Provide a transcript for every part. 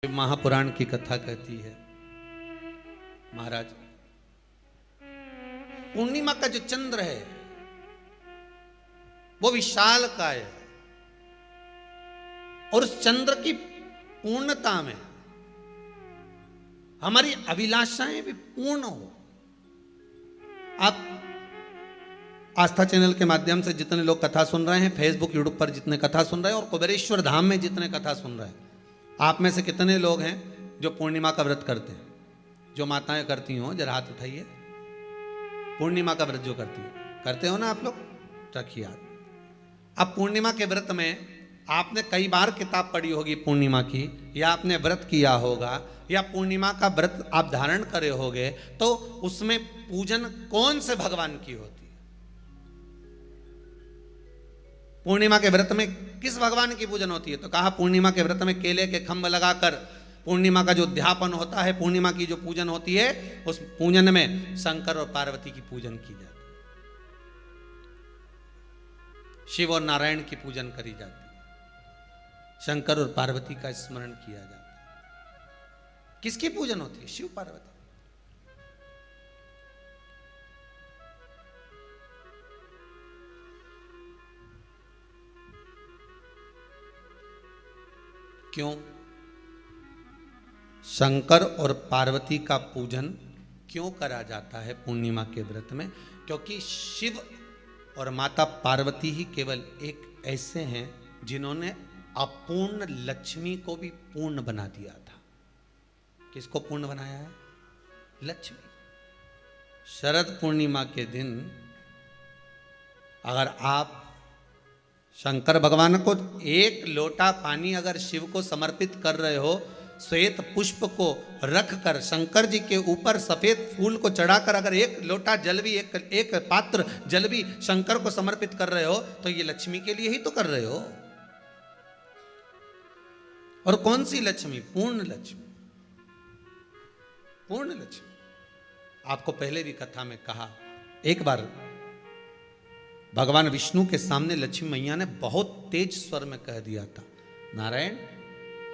महापुराण की कथा कहती है, महाराज पूर्णिमा का जो चंद्र है वो विशाल का है और उस चंद्र की पूर्णता में हमारी अभिलाषाएं भी पूर्ण हो। आप आस्था चैनल के माध्यम से जितने लोग कथा सुन रहे हैं, फेसबुक यूट्यूब पर जितने कथा सुन रहे हैं और कुबेरेश्वर धाम में जितने कथा सुन रहे हैं, आप में से कितने लोग हैं जो पूर्णिमा का व्रत करते हैं? जो माताएं करती हो जरा हाथ उठाइए। पूर्णिमा का व्रत जो करते हो ना आप लोग, रखिए हाथ। अब पूर्णिमा के व्रत में आपने कई बार किताब पढ़ी होगी पूर्णिमा की, या आपने व्रत किया होगा, या पूर्णिमा का व्रत आप धारण करे होगे, तो उसमें पूजन कौन से भगवान की होती है? पूर्णिमा के व्रत में किस भगवान की पूजन होती है? तो कहा पूर्णिमा के व्रत में केले के खंभ लगाकर पूर्णिमा का जो अध्यापन होता है, पूर्णिमा की जो पूजन होती है, उस पूजन में शंकर और पार्वती की पूजन की जाती है, शिव और नारायण की पूजन करी जाती है, शंकर और पार्वती का स्मरण किया जाता है। किसकी पूजन होती है? शिव पार्वती। क्यों शंकर और पार्वती का पूजन क्यों करा जाता है पूर्णिमा के व्रत में? क्योंकि शिव और माता पार्वती ही केवल एक ऐसे हैं जिन्होंने अपूर्ण लक्ष्मी को भी पूर्ण बना दिया था। किसको पूर्ण बनाया है? लक्ष्मी। शरद पूर्णिमा के दिन अगर आप शंकर भगवान को एक लोटा पानी अगर शिव को समर्पित कर रहे हो, श्वेत पुष्प को रख कर शंकर जी के ऊपर सफेद फूल को चढ़ाकर अगर एक लोटा जल भी, एक पात्र जल भी शंकर को समर्पित कर रहे हो, तो ये लक्ष्मी के लिए ही तो कर रहे हो। और कौन सी लक्ष्मी? पूर्ण लक्ष्मी। पूर्ण लक्ष्मी। आपको पहले भी कथा में कहा, एक बार भगवान विष्णु के सामने लक्ष्मी मैया ने बहुत तेज स्वर में कह दिया था, नारायण,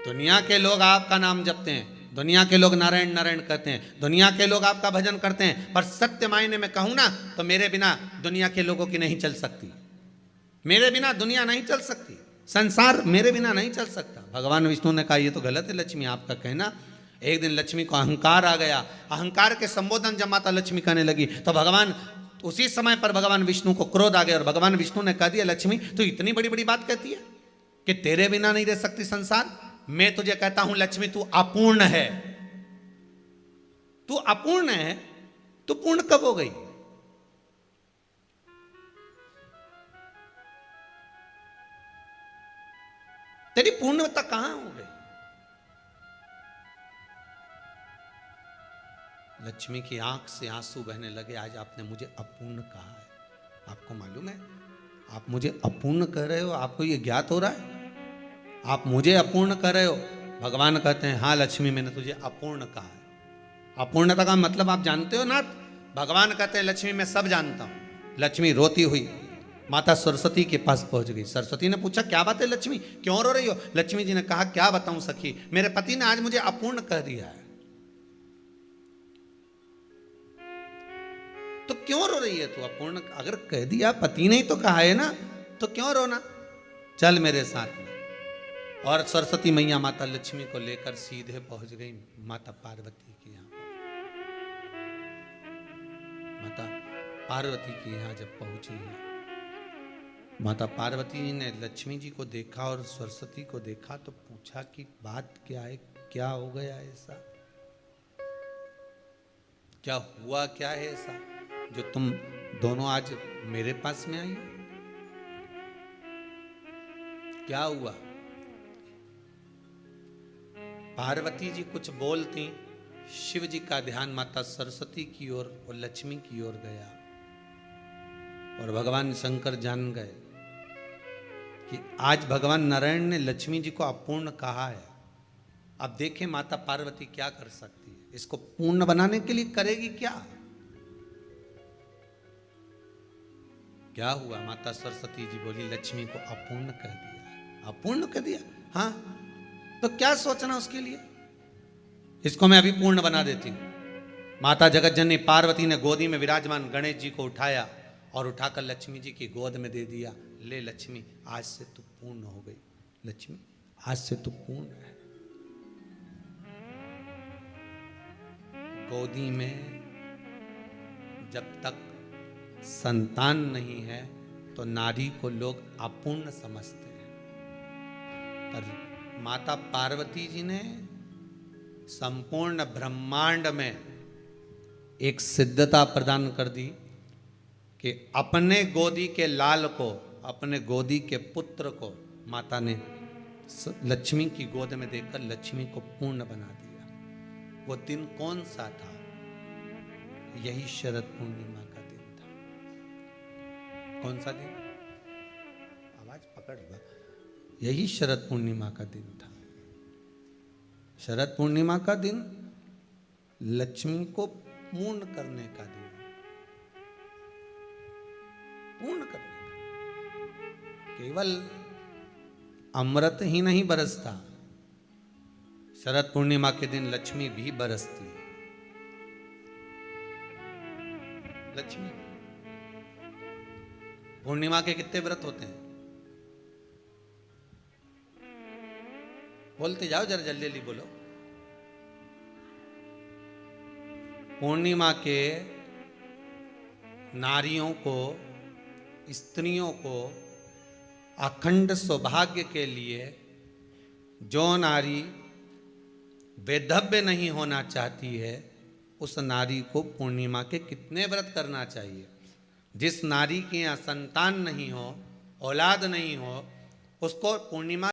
दुनिया के लोग आपका नाम जपते हैं, दुनिया के लोग नारायण नारायण कहते हैं, दुनिया के लोग आपका भजन करते हैं, पर सत्य मायने में कहूं ना तो मेरे बिना दुनिया के लोगों की नहीं चल सकती। मेरे बिना दुनिया नहीं चल सकती, संसार मेरे बिना नहीं चल सकता। भगवान विष्णु ने कहा, ये तो गलत है लक्ष्मी आपका कहना। एक दिन लक्ष्मी को अहंकार आ गया। अहंकार के संबोधन जब माता लक्ष्मी कहने लगी तो भगवान, उसी समय पर भगवान विष्णु को क्रोध आ गया और भगवान विष्णु ने कह दिया, लक्ष्मी तू इतनी बड़ी बड़ी बात कहती है कि तेरे बिना नहीं रह सकती संसार। मैं तुझे कहता हूं लक्ष्मी, तू अपूर्ण है। तू अपूर्ण है, तू पूर्ण कब हो गई? तेरी पूर्णता कहां हो गई? लक्ष्मी की आंख से आंसू बहने लगे। आज आपने मुझे अपूर्ण कहा है। आपको मालूम है आप मुझे अपूर्ण कह रहे हो? आपको ये ज्ञात हो रहा है आप मुझे अपूर्ण कह रहे हो? भगवान कहते हैं, हाँ लक्ष्मी, मैंने तुझे अपूर्ण कहा है। अपूर्णता का मतलब आप जानते हो ना? भगवान कहते हैं, लक्ष्मी मैं सब जानता हूं। लक्ष्मी रोती हुई माता सरस्वती के पास पहुंच गई। सरस्वती ने पूछा, क्या बात है लक्ष्मी, क्यों रो रही हो? लक्ष्मी जी ने कहा, क्या बताऊं सखी, मेरे पति ने आज मुझे अपूर्ण कह दिया है। तो क्यों रो रही है तू? अपूर्ण अगर कह दिया, पति ने ही तो कहा है ना, तो क्यों रोना? चल मेरे साथ में। और सरस्वती मैया माता लक्ष्मी को लेकर सीधे पहुंच गई माता पार्वती के यहां। माता पार्वती के यहां जब पहुंची, माता पार्वती ने लक्ष्मी जी को देखा और सरस्वती को देखा तो पूछा कि बात क्या है, क्या हो गया ऐसा, क्या हुआ, क्या है ऐसा जो तुम दोनों आज मेरे पास में आई? क्या हुआ? पार्वती जी कुछ बोलती, शिव जी का ध्यान माता सरस्वती की ओर और लक्ष्मी की ओर गया और भगवान शंकर जान गए कि आज भगवान नारायण ने लक्ष्मी जी को अपूर्ण कहा है। अब देखें माता पार्वती क्या कर सकती है, इसको पूर्ण बनाने के लिए करेगी क्या? क्या हुआ? माता सरस्वती जी बोली, लक्ष्मी को अपूर्ण कह दिया। अपूर्ण कह दिया? हाँ, तो क्या सोचना उसके लिए? इसको मैं अभी पूर्ण बना देती हूं। माता जगतजननी पार्वती ने गोदी में विराजमान गणेश जी को उठाया और उठाकर लक्ष्मी जी की गोद में दे दिया। ले लक्ष्मी, आज से तू पूर्ण हो गई। लक्ष्मी, आज से तू पूर्ण है। गोदी में जब तक संतान नहीं है तो नारी को लोग अपूर्ण समझते हैं, पर माता पार्वती जी ने संपूर्ण ब्रह्मांड में एक सिद्धता प्रदान कर दी कि अपने गोदी के लाल को, अपने गोदी के पुत्र को माता ने लक्ष्मी की गोद में देकर लक्ष्मी को पूर्ण बना दिया। वो दिन कौन सा था? यही शरद पूर्णिमा का दिन था। कौन सा दिन? आवाज पकड़ लो। यही शरद पूर्णिमा का दिन था। शरद पूर्णिमा का दिन लक्ष्मी को पूर्ण करने का दिन, पूर्ण करने का। केवल अमृत ही नहीं बरसता, शरद पूर्णिमा के दिन लक्ष्मी भी बरसती है। लक्ष्मी, पूर्णिमा के कितने व्रत होते हैं? बोलते जाओ, जरा जल्दी जल्दी बोलो। पूर्णिमा के नारियों को, स्त्रियों को अखंड सौभाग्य के लिए, जो नारी वैधव्य नहीं होना चाहती है, उस नारी को पूर्णिमा के कितने व्रत करना चाहिए? जिस नारी के यहाँ संतान नहीं हो, औलाद नहीं हो, उसको पूर्णिमा